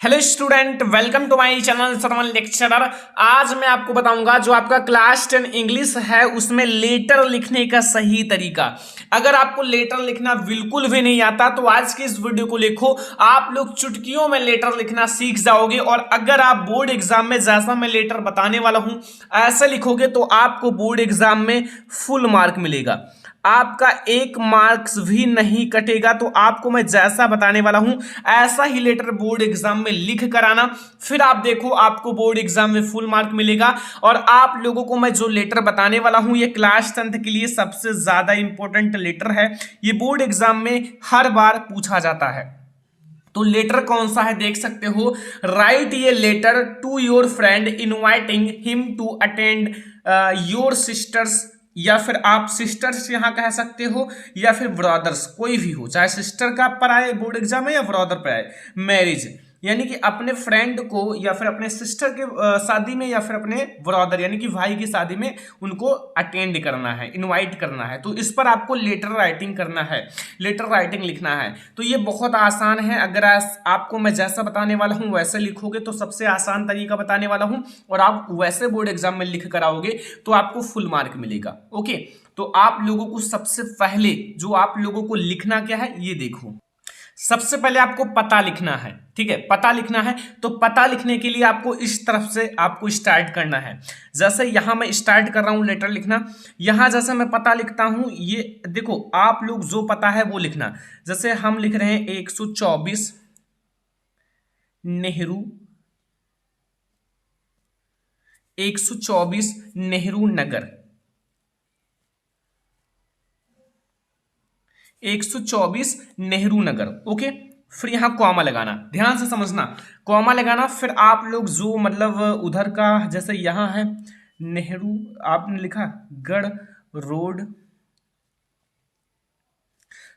Hello student, welcome to my channel Sarwan lecturer. आज मैं आपको बताऊंगा जो आपका क्लास 10 इंग्लिश है उसमें लेटर लिखने का सही तरीका। अगर आपको लेटर लिखना बिल्कुल भी नहीं आता तो आज की इस वीडियो को लिखो, आप लोग चुटकियों में लेटर लिखना सीख जाओगे। और अगर आप बोर्ड एग्जाम में जैसा मैं लेटर बताने वाला हूं ऐसे लिखोगे तो आपको बोर्ड एग्जाम में फुल मार्क मिलेगा, आपका एक मार्क्स भी नहीं कटेगा। तो आपको मैं जैसा बताने वाला हूं ऐसा ही लेटर बोर्ड एग्जाम में लिख कर आना, फिर आप देखो आपको बोर्ड एग्जाम में फुल मार्क मिलेगा। और आप लोगों को मैं जो लेटर बताने वाला हूं ये क्लास 10 के लिए सबसे ज्यादा इंपॉर्टेंट लेटर है। ये बोर्ड एग्जाम में हर बार पूछा जाता है। तो लेटर कौन सा है देख सकते हो। राइट ये letter to your friend inviting him to attend your sister's, या फिर आप सिस्टर्स यहां कह सकते हो, या फिर ब्रदर्स, कोई भी हो, चाहे सिस्टर का पर आए बोर्ड एग्जाम में या ब्रदर पर आए। मैरिज यानी कि अपने फ्रेंड को या फिर अपने सिस्टर के शादी में या फिर अपने ब्रदर यानी कि भाई की शादी में उनको अटेंड करना है, इनवाइट करना है। तो इस पर आपको लेटर राइटिंग करना है, लेटर राइटिंग लिखना है। तो ये बहुत आसान है। अगर आपको मैं जैसा बताने वाला हूं वैसे लिखोगे तो सबसे आसान तरीका बताने वाला हूं और आप वैसे बोर्ड एग्जाम में लिख कर आओगे तो आपको फुल मार्क मिलेगा। ओके, तो आप लोगों को सबसे पहले जो आप लोगों को लिखना क्या है ये देखो। सबसे पहले आपको पता लिखना है, ठीक है, पता लिखना है। तो पता लिखने के लिए आपको इस तरफ से आपको स्टार्ट करना है। जैसे यहां मैं स्टार्ट कर रहा हूं लेटर लिखना, यहां जैसे मैं पता लिखता हूं, ये देखो आप लोग जो पता है वो लिखना। जैसे हम लिख रहे हैं 124 नेहरू, 124 नेहरू नगर, 124 नेहरू नगर। ओके, फिर यहां कॉमा लगाना, ध्यान से समझना, कॉमा लगाना। फिर आप लोग जो मतलब उधर का जैसे यहां है नेहरू, आपने लिखा गढ़ रोड।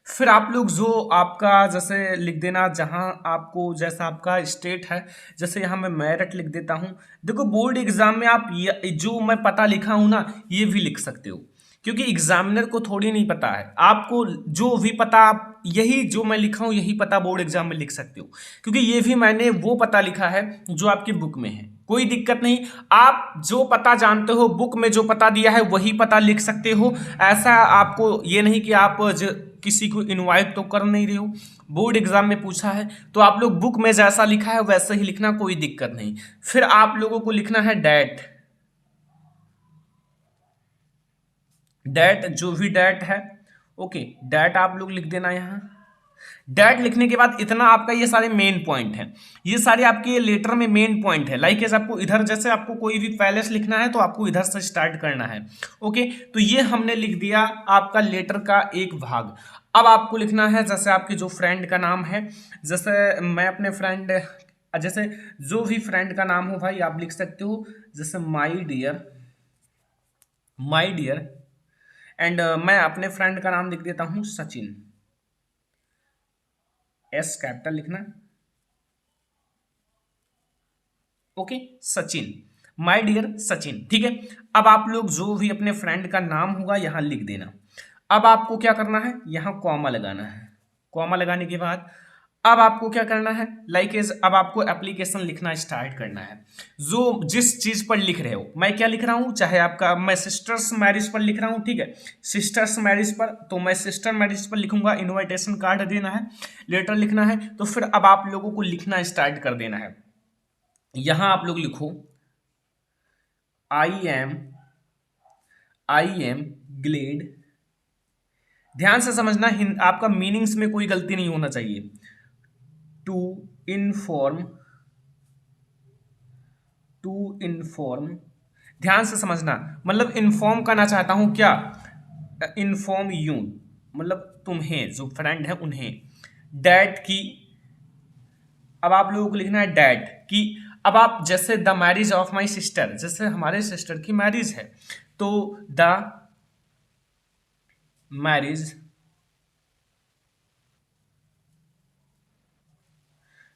फिर आप लोग जो आपका जैसे लिख देना जहां आपको जैसा आपका स्टेट है। जैसे यहां मैं मेरठ लिख देता हूं। देखो बोर्ड एग्जाम में आप जो मैं पता लिखा हूं ना ये भी लिख सकते हो, क्योंकि एग्जामिनर को थोड़ी नहीं पता है। आपको जो भी पता, आप यही जो मैं लिखा हूं यही पता बोर्ड एग्जाम में लिख सकते हो, क्योंकि ये भी मैंने वो पता लिखा है जो आपकी बुक में है। कोई दिक्कत नहीं, आप जो पता जानते हो बुक में जो पता दिया है वही पता लिख सकते हो। ऐसा आपको ये नहीं कि आप किसी को इनवाइट तो कर नहीं रहे हो, बोर्ड एग्जाम में पूछा है तो आप लोग बुक में जैसा लिखा है वैसे ही लिखना, कोई दिक्कत नहीं। फिर आप लोगों को लिखना है डेट, डेट जो भी डेट है। ओके, डेट आप लोग लिख देना यहां। डेट लिखने के बाद इतना आपका ये सारे मेन पॉइंट हैं, ये सारे आपके लेटर में मेन पॉइंट है। लाइक एज आपको इधर जैसे आपको कोई भी पैलेस लिखना है तो आपको इधर से स्टार्ट करना है। ओके, तो ये हमने लिख दिया आपका लेटर का एक भाग। अब आपको लिखना है जैसे आपके जो फ्रेंड का नाम है, जैसे मैं अपने फ्रेंड, जैसे जो भी फ्रेंड का नाम हो भाई आप लिख सकते हो। जैसे my dear, my dear, and मैं अपने फ्रेंड का नाम लिख देता हूं सचिन, एस कैपिटल लिखना। Okay, Sachin, my dear Sachin, ठीक है। अब आप लोग जो भी अपने फ्रेंड का नाम होगा यहां लिख देना। अब आपको क्या करना है, यहां कॉमा लगाना है। कॉमा लगाने के बाद अब आपको क्या करना है, लाइक एज अब आपको एप्लीकेशन लिखना स्टार्ट करना है। जो जिस चीज पर लिख रहे हो, मैं क्या लिख रहा हूं, चाहे आपका मैं सिस्टर्स मैरिज पर लिख रहा हूं, ठीक है, सिस्टर्स मैरिज पर, तो मैं सिस्टर मैरिज पर लिखूंगा। इनविटेशन कार्ड देना है, लेटर लिखना है। तो फिर अब आप लोगों को लिखना स्टार्ट कर देना है। यहां आप लोग लिखो आई एम ग्लेड। ध्यान से समझना, आपका मीनिंग्स में कोई गलती नहीं होना चाहिए। टू इनफॉर्म, टू इनफॉर्म, ध्यान से समझना, मतलब इन्फॉर्म करना चाहता हूं क्या, इन्फॉर्म यू, मतलब तुम्हें, जो फ्रेंड है उन्हें, डैट की। अब आप लोगों को लिखना है डैट की। अब आप जैसे the marriage of my sister, जैसे हमारे सिस्टर की मैरिज है तो the marriage,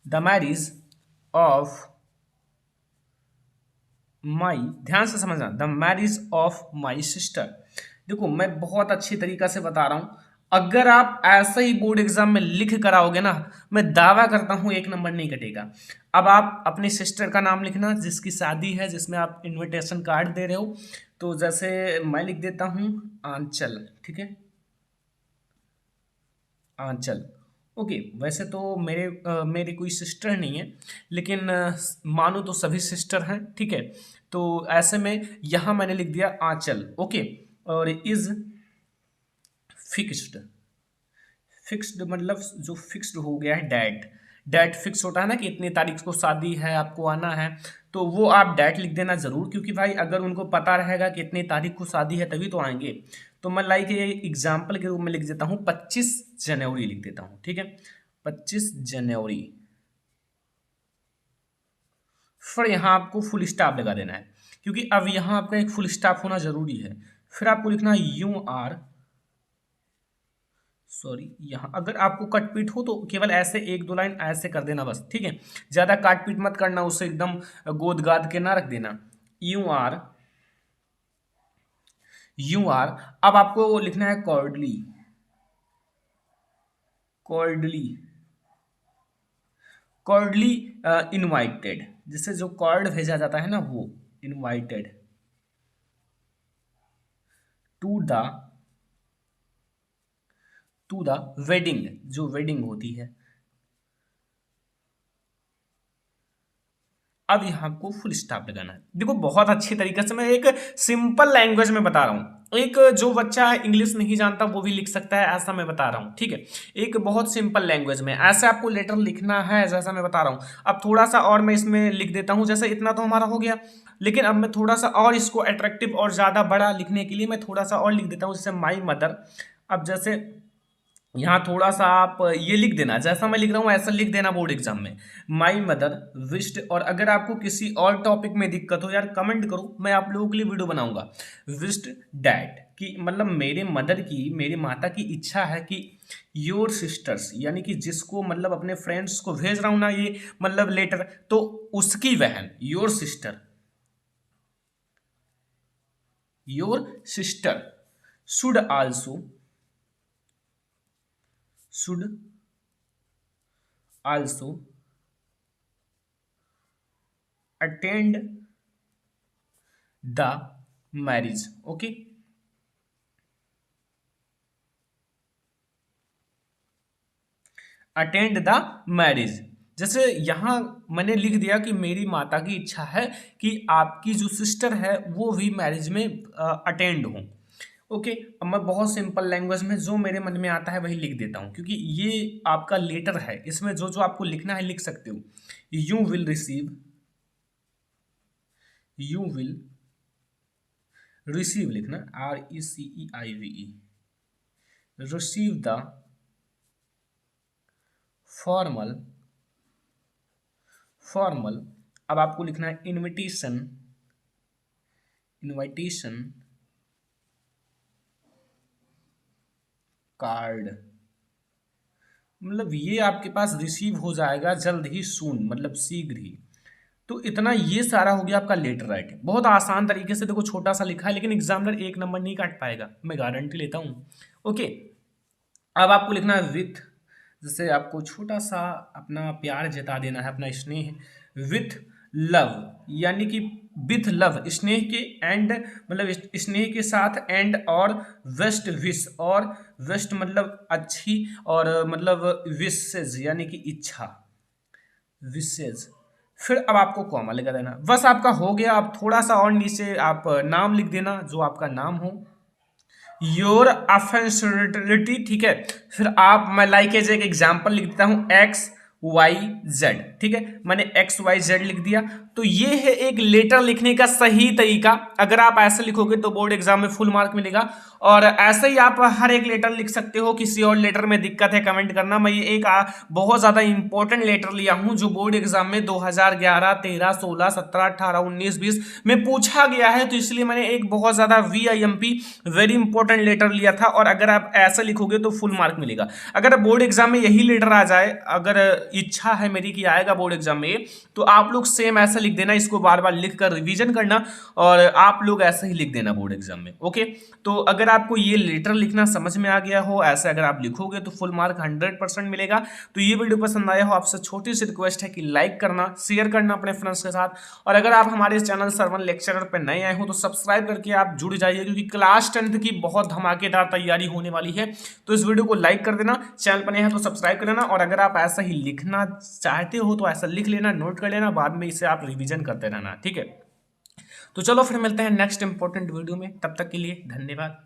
the marriage of my, ध्यान से समझना, the marriage of my sister. देखो मैं बहुत अच्छी तरीका से बता रहा हूं, अगर आप ऐसा ही बोर्ड एग्जाम में लिख कर आओगे ना, मैं दावा करता हूं 1 नंबर नहीं कटेगा। अब आप अपनी सिस्टर का नाम लिखना जिसकी शादी है, जिसमें आप इनविटेशन कार्ड दे रहे हो। तो जैसे मैं लिख देता हूं आंचल, ठीक है, आंचल। ओके, वैसे तो मेरी कोई सिस्टर नहीं है, लेकिन मानो तो सभी सिस्टर हैं, ठीक है। तो ऐसे में यहाँ मैंने लिख दिया आंचल, ओके। और इज फिक्स्ड, फिक्स्ड मतलब जो फिक्स्ड हो गया है, डेट। डेट फिक्स होता है ना कि इतनी तारीख को शादी है, आपको आना है, तो वो आप डेट लिख देना जरूर, क्योंकि भाई अगर उनको पता रहेगा कि इतनी तारीख को शादी है तभी तो आएंगे। तो मैं लाइक ये एग्जाम्पल के रूप में लिख देता हूँ 25 जनवरी लिख देता हूँ, ठीक है, 25 जनवरी। फिर यहाँ आपको फुल स्टॉप लगा देना है, क्योंकि अब यहाँ आपका एक फुल स्टॉप होना जरूरी है। फिर आपको लिखना UR, सॉरी, यहाँ अगर आपको कटपीट हो तो केवल ऐसे 1-2 लाइन ऐसे कर देना बस, ठीक है, ज्यादा काटपीट मत करना, उससे एकदम गोद गाद के ना रख देना। UR, UR। अब आपको लिखना है कॉर्डली, कॉर्डली, कॉर्डली इनवाइटेड, जिससे जो कॉर्ड भेजा जाता है ना वो invited to the, to the wedding, जो वेडिंग होती है। अब यहाँ आपको फुल स्टॉप लगाना है। देखो बहुत अच्छी तरीके से मैं एक सिंपल लैंग्वेज में बता रहा हूँ, एक जो बच्चा इंग्लिश नहीं जानता वो भी लिख सकता है, ऐसा मैं बता रहा हूँ, ठीक है। एक बहुत सिंपल लैंग्वेज में ऐसे आपको लेटर लिखना है, जैसा मैं बता रहा हूँ। अब थोड़ा सा और मैं इसमें लिख देता हूँ, जैसे इतना तो हमारा हो गया, लेकिन अब मैं थोड़ा सा और इसको अट्रैक्टिव और ज़्यादा बड़ा लिखने के लिए मैं थोड़ा सा और लिख देता हूँ, जैसे माई मदर। अब जैसे यहाँ थोड़ा सा आप ये लिख देना, जैसा मैं लिख रहा हूँ ऐसा लिख देना बोर्ड एग्जाम में, माई मदर विश्ड। और अगर आपको किसी और टॉपिक में दिक्कत हो यार कमेंट करो, मैं आप लोगों के लिए वीडियो बनाऊंगा। विश्ड डैड कि मतलब मेरे मदर की, मेरी माता की इच्छा है कि योर सिस्टर्स, यानी कि जिसको मतलब अपने फ्रेंड्स को भेज रहा हूँ ना ये मतलब लेटर, तो उसकी बहन your sister, your sister should also, should also attend the marriage, okay। Attend the marriage, जैसे यहाँ मैंने लिख दिया कि मेरी माता की इच्छा है कि आपकी जो सिस्टर है वो भी मैरिज में अटेंड हो, ओके। अब मैं बहुत सिंपल लैंग्वेज में जो मेरे मन में आता है वही लिख देता हूँ, क्योंकि ये आपका लेटर है, इसमें जो जो आपको लिखना है लिख सकते हो। You will receive, you will receive लिखना, RECEIVE, receive the formal, formal. अब आपको लिखना है इनविटेशन, इनविटेशन कार्ड, मतलब ये आपके पास रिसीव हो जाएगा जल्द ही, सून मतलब शीघ्र ही। तो इतना ये सारा हो गया आपका लेटर राइटिंग, बहुत आसान तरीके से। देखो छोटा सा लिखा है, लेकिन एग्जामिनर 1 नंबर नहीं काट पाएगा, मैं गारंटी लेता हूँ, ओके। अब आपको लिखना है विथ, जैसे आपको छोटा सा अपना प्यार जता देना है, अपना स्नेह, विथ लव, यानी कि विथ लव स्नेह के, एंड मतलब स्नेह के साथ, एंड और वेस्ट विश, और वेस्ट मतलब अच्छी, और मतलब विशेज यानी कि इच्छा, विशेज। फिर अब आपको कॉमा लगा देना, बस आपका हो गया। अब थोड़ा सा और नीचे आप नाम लिख देना, जो आपका नाम हो, योर अफेंसिलिटी, ठीक है। फिर आप, मैं लाइक एज एक एग्जाम्पल लिख देता हूँ XYZ, ठीक है, मैंने XYZ लिख दिया। तो ये है एक लेटर लिखने का सही तरीका। अगर आप ऐसे लिखोगे तो बोर्ड एग्जाम में फुल मार्क मिलेगा, और ऐसे ही आप हर एक लेटर लिख सकते हो। किसी और लेटर में दिक्कत है कमेंट करना। मैं ये एक बहुत ज़्यादा इंपॉर्टेंट लेटर लिया हूँ जो बोर्ड एग्जाम में 2011, 13, 16, 17, 18, 19, 20 में पूछा गया है, तो इसलिए मैंने एक बहुत ज़्यादा VIMP वेरी इंपॉर्टेंट लेटर लिया था। और अगर आप ऐसा लिखोगे तो फुल मार्क मिलेगा। अगर बोर्ड एग्जाम में यही लेटर आ जाए, अगर इच्छा है मेरी कि आएगा बोर्ड एग्जाम में, तो आप लोग सेम ऐसे लिख देना, इसको बार बार लिख कर रिविजन करना और आप लोग ऐसे ही लिख देना बोर्ड एग्जाम में। ओके, तो अगर आपको ये लेटर लिखना समझ में आ गया हो, ऐसे अगर आप लिखोगे तो फुल मार्क 100% मिलेगा। तो ये वीडियो पसंद आया हो, आपसे छोटी सी रिक्वेस्ट है कि लाइक करना, शेयर करना अपने फ्रेंड्स के साथ, और अगर आप हमारे चैनल सरवन लेक्चरर पर नए आए हो तो सब्सक्राइब करके आप जुड़ जाइए, क्योंकि क्लास 10th की बहुत धमाकेदार तैयारी होने वाली है। तो इस वीडियो को लाइक कर देना, चैनल पर नए हैं तो सब्सक्राइब कर लेना, और अगर आप ऐसा ही लिखना चाहते हो तो ऐसा लिख लेना, नोट कर लेना, बाद में इसे आप रिवीजन करते रहना। ठीक है, तो चलो फिर मिलते हैं नेक्स्ट इंपॉर्टेंट वीडियो में, तब तक के लिए धन्यवाद।